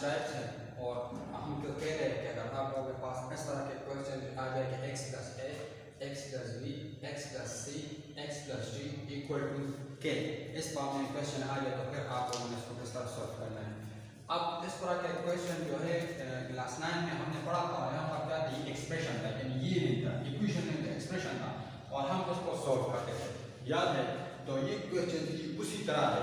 Types हैं और हम तो कह रहे हैं कि अगर आप लोगों के पास इस तरह के क्वेश्चन आ जाए कि x plus a, x plus b, x plus c, x plus d equal to k, इस फॉर्म में क्वेश्चन आ जाए तो फिर आप लोगों ने इसको किस तरह सॉल्व करना है। अब इस तरह के क्वेश्चन जो है क्लास 9 में हमने पढ़ा था, यहाँ पर क्या था, एक्सप्रेशन था, यानी ये नहीं था, इक्वेशन नहीं था, एक्सप्रेशन था और हम उसको सॉल्व करते थे, याद है। तो ये क्वेश्चन उसी तरह है,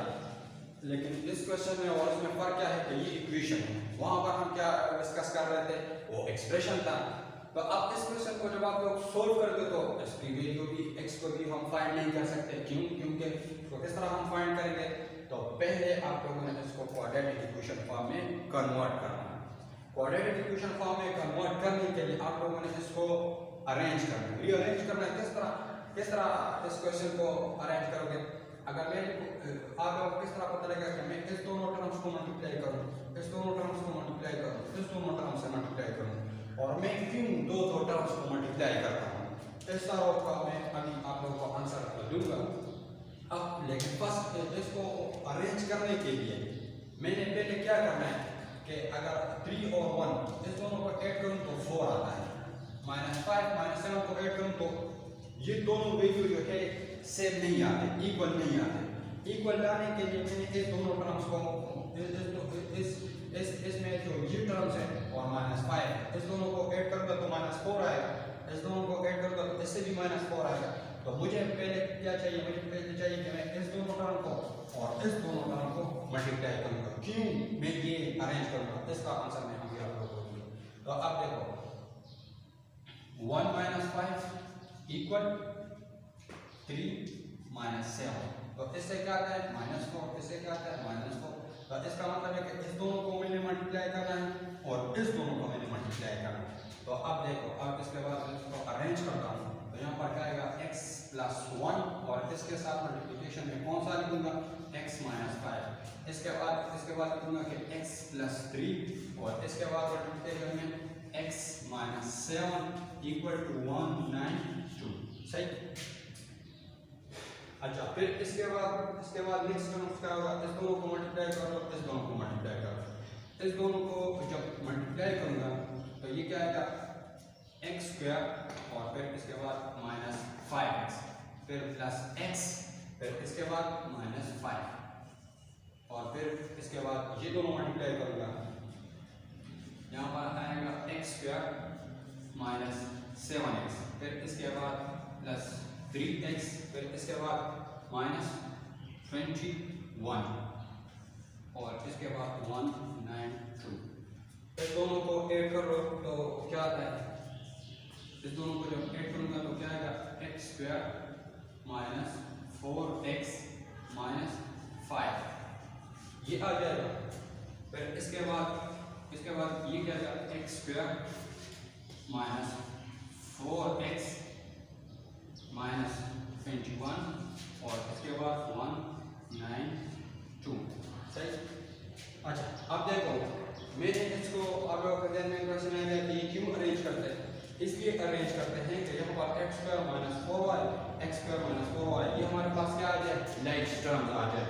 लेकिन इस क्वेश्चन में और इसमें फर्क क्या है कि ये इक्वेशन है, वहाँ पर हम क्या डिस्कस कर रहे थे, वो एक्सप्रेशन था। तो अब इस क्वेश्चन को जब आप लोग सोल्व करते तो इसकी वैल्यू भी x को भी हम फाइंड नहीं कर सकते, क्यों, क्योंकि तो किस तरह हम फाइंड करेंगे, तो पहले आप लोगों ने इसको क्वाड्रेटिक इक्वेशन फॉर्म में कन्वर्ट करना है। क्वाड्रेटिक इक्वेशन फॉर्म में कन्वर्ट करने के लिए आप लोगों ने इसको अरेंज करना है, रीअरेंज करना है। किस तरह इस क्वेश्चन को अरेंज करोगे, अगर मैं आप लोग किस तरह पता लगेगा कि मैं इस दोनों टर्म्स को मल्टीप्लाई करूँ, इस दोनों टर्म्स को मल्टीप्लाई करूँ, इस दोनों टर्म्स से मल्टीप्लाई करूँ, और मैं क्यों दो टर्म्स को मल्टीप्लाई करता हूँ, इस तरह का मैं अभी आप लोगों को आंसर दूंगा। अब लेकिन फर्स्ट इसको अरेंज करने के लिए मैंने पहले क्या करना है कि अगर 3 और 1 इस दोनों को ऐड करूँ तो 4 आता है, -5 -7 को ऐड करूँ तो ये दोनों वैल्यू जो है सेम नहीं आते, इक्वल नहीं आते। इक्वल लाने के लिए मैंने इस दोनों टर्म्स को इसमें जो ये टर्म्स है और -5 इस दोनों को ऐड करूँगा तो -4 आएगा, इस दोनों को ऐड करूँगा तो इससे भी -4 आएगा। तो मुझे पहले क्या चाहिए, मुझे पहले चाहिए कि मैं इस दोनों टर्म को और इस दोनों टर्म को मल्टीप्लाई करूँगा, क्यों मैं ये अरेंज करूँगा, इसका आंसर मैं अभी आप लोगों को दूंगा। तो अब देखो 1 - 5 इक्वल 3 - 7, तो इससे क्या आता है -4, इससे क्या आता है -4। तो इसका मतलब है कि इस दोनों को मैंने मल्टीप्लाई करना है और इस दोनों को मैंने मल्टीप्लाई करना है। तो अब देखो, अब इसके बाद इसको अरेंज करता हूँ, तो यहाँ पर क्या आएगा x प्लस 1 और इसके साथ मल्टीप्लिकेशन में कौन सा लिखूंगा, x - 5। इसके बाद लिखूंगा कि x प्लस 3 और इसके बाद मल्टीप्लिकेशन में x - 7 इक्वल टू 192, सही। अच्छा, फिर इसके बाद नेक्स्ट टर्म क्या होगा, इस दोनों को मल्टीप्लाई करो, इस दोनों को मल्टीप्लाई करो, इस दोनों को जब मल्टीप्लाई करूंगा तो ये क्या आएगा x स्क्वायर और फिर इसके बाद -5x, फिर प्लस x, फिर इसके बाद -5 और फिर इसके बाद ये दोनों मल्टीप्लाई करूंगा, यहाँ पर आएगा x स्क्वायर -7x, फिर इसके बाद प्लस 3x, फिर इसके बाद -21 और इसके बाद 192। इस दोनों को ऐड करो तो क्या आता है, इस दोनों को जब ऐड करूंगा तो क्या आएगा x स्क्वायर -4x -5 ये आ जाएगा। फिर इसके बाद ये क्या आएगा x स्क्वायर -4x -21 और इसके बाद 192, सही। अच्छा, अब देखो मैंने इसको आप लोगों के ध्यान में क्वेश्चन आएगा कि ये क्यों अरेंज करते हैं, इसलिए अरेंज करते हैं कि यहाँ पर x square -4y, x square -4y ये हमारे पास क्या आ जाए, लाइक टर्म आ जाए।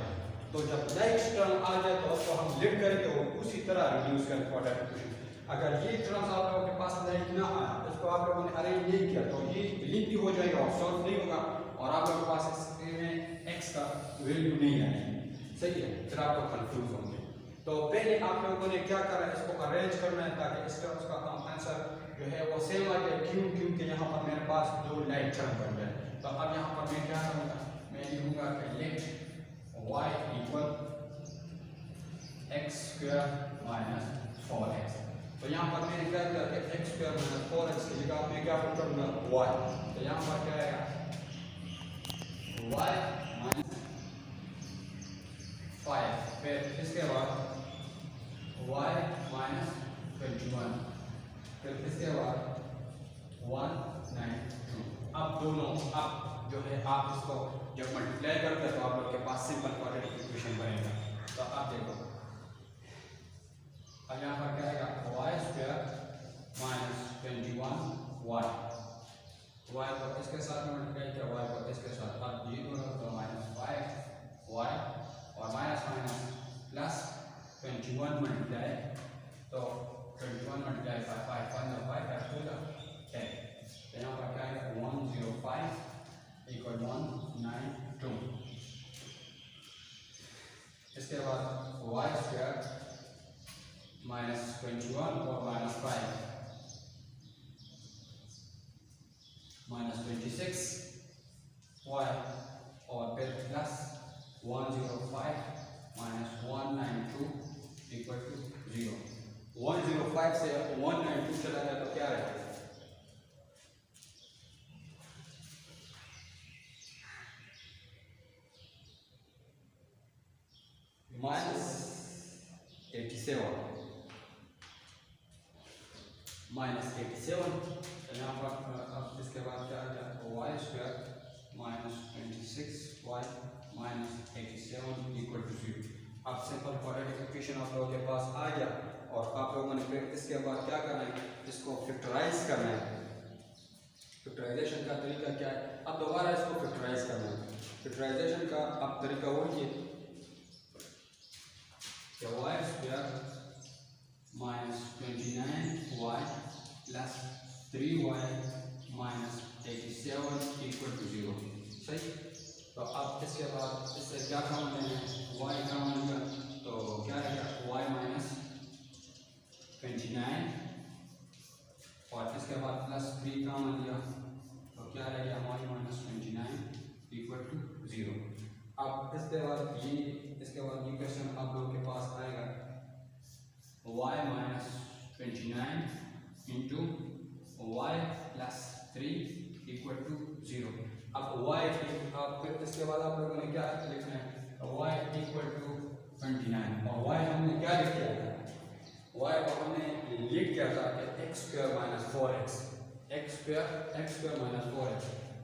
तो जब लाइक टर्म आ जाए तो उसको हम लिख करके वो उसी तरह रिड्यूस करें क्वाड्रेटिक इक्वेशन। अगर ये टर्म्स आप लोगों के पास लाइक ना आया, इसको आप लोगों ने अरेंज नहीं किया तो ये लिंक हो जाएगा और सॉल्व नहीं होगा और आप लोगों के पास इसमें x का वैल्यू नहीं आएगी, सही है, फिर आपको कंफ्यूज होंगे। तो पहले आप लोगों ने क्या करा, इसको अरेंज करना है ताकि इस टर्म्स का आंसर जो है वो सेम आ जाए, क्यों, क्योंकि यहाँ पर मेरे पास दो लाइक टर्म बन जाए। तो अब यहाँ पर मैं क्या करूँगा, मैं लिखूंगा कि let y equal x square -4x। तो यहाँ पर मैंने क्या किया कि x स्क्वायर -4x की जगह मैं क्या करूँगा y, तो यहाँ पर क्या आएगा y -5, फिर इसके बाद y -21, फिर इसके बाद 192। अब दोनों अब जो है आप इसको जब मल्टीप्लाई करते हैं तो आप लोग के पास सिंपल क्वाड्रेटिक इक्वेशन बनेगा। तो आप देखो अब यहाँ पर क्या आएगा y स्क्वायर -21y, y को इसके साथ मल्टीप्लाई किया, y को इसके साथ, अब ये दोनों तो -5y और माइनस प्लस 21 मल्टीप्लाई -21 और -5 -26 y और फिर प्लस 105 -192 इक्वल टू 0। 105 से 192 चला जाए तो क्या रहेगा? -87 यहाँ पर अब इसके बाद क्या आ जाए? Y square -26y -87 equal to 0। अब सिंपल क्वाड्रेटिक इक्वेशन आप लोगों के पास आ गया और आप लोगों ने फिर इसके बाद क्या करना है? इसको फैक्टराइज करना है। फैक्टराइजेशन का तरीका क्या है? अब दोबारा इसको फैक्टराइज करना है। फैक्टराइजेशन का अब तरीका वो ये y square -29y plus 3y -87 equal to 0। सही। तो अब इसके बाद इससे क्या काम लेना है? y काम लेगा तो क्या रहेगा? y -29 और इसके बाद प्लस 3 काम लिया तो क्या रहेगा? y -29 equal to 0। अब इसके बाद ये क्वेश्चन आप लोगों के पास आएगा y -29 into y plus 3 equal to 0। अब y फिर इसके बाद आप लोगों ने क्या लिखना है? y इक्वल टू 29 और y हमने क्या लिख दिया था? y को हमने लिख दिया था कि x स्क्वायर माइनस 4x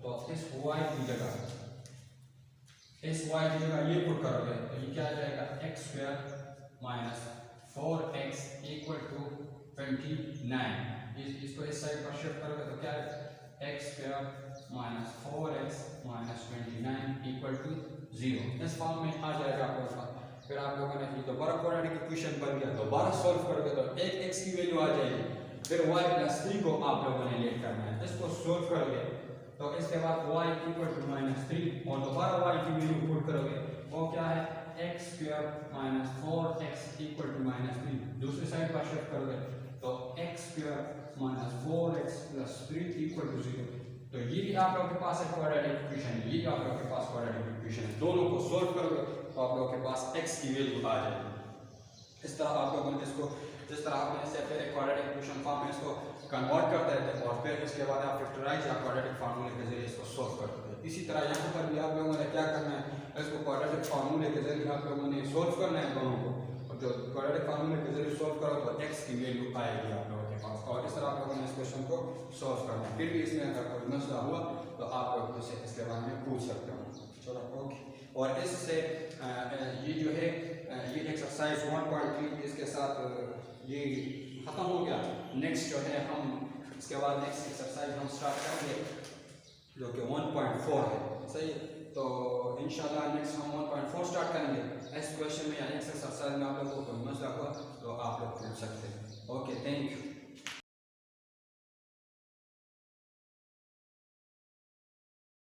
तो इस y की जगह ये पुट करोगे तो ये क्या आ जाएगा? x square minus 4x equal to 29। इसको इस साइड पर शिफ्ट करोगे तो क्या है? x square minus 4x minus 29 equal to 0। इस फॉर्म में आ जाएगा आप लोगों का। फिर आप लोगों ने दोबारा क्वाड्रेटिक इक्वेशन बन गया, दोबारा सॉल्व करोगे तो एक x की वैल्यू आ जाएगी। फिर y प्लस 3 को आप लोगों ने लेट करना है। इसको सॉल्व करोगे तो इसके बाद y इक्वल टू -3 और दोबारा y की वैल्यू पुट करोगे वो क्या है? x square minus 4x equal to -3। दूसरी साइड पर शिफ्ट करोगे तो x square minus 4x plus 3 equal to 0। तो ये भी आप लोगों के पास है क्वाड्रेटिक इक्वेशन, ये आप लोगों के पास क्वाड्रेटिक इक्वेशन है। दोनों को सॉल्व करोगे तो आप लोगों के पास x की वैल्यू आ जाएगी। इस तरह आप लोगों ने इसको जिस तरह आपने इससे फिर एक क्वाड्रेटिक इक्वेशन फॉर्म में इसको कन्वर्ट करते थे और फिर इसके बाद आप फैक्टराइज या क्वाड्रेटिक फार्मूले के जरिए इसको सॉल्व करते थे। इसी तरह यहाँ पर भी आप लोगों ने क्या करना है? इसको क्वाड्रेटिक फार्मूले के जरिए आप लोगों ने सॉल्व करना है दोनों को। और जो क्वाड्रेटिक फार्मूले के जरिए सॉल्व करो तो x की वैल्यू आएगी आप लोगों के पास और इस तरह आप लोगों ने इस क्वेश्चन को सॉल्व करना है। फिर भी इसमें अगर कोई मसला हुआ तो आप लोग इसके बारे में पूछ सकते हो। चलो ओके। और इससे ये जो है ये एक्सरसाइज 1.3 इसके साथ ये खत्म हो गया। नेक्स्ट जो है हम इसके बाद नेक्स्ट एक्सरसाइज हम स्टार्ट करेंगे जो कि 1.4 है। सही। तो इंशाल्लाह नेक्स्ट हम 1.4 स्टार्ट करेंगे। इस क्वेश्चन में या नेक्स्ट एक्सरसाइज में आप लोगों को कोई मसला हुआ तो आप लोग पूछ सकते हैं।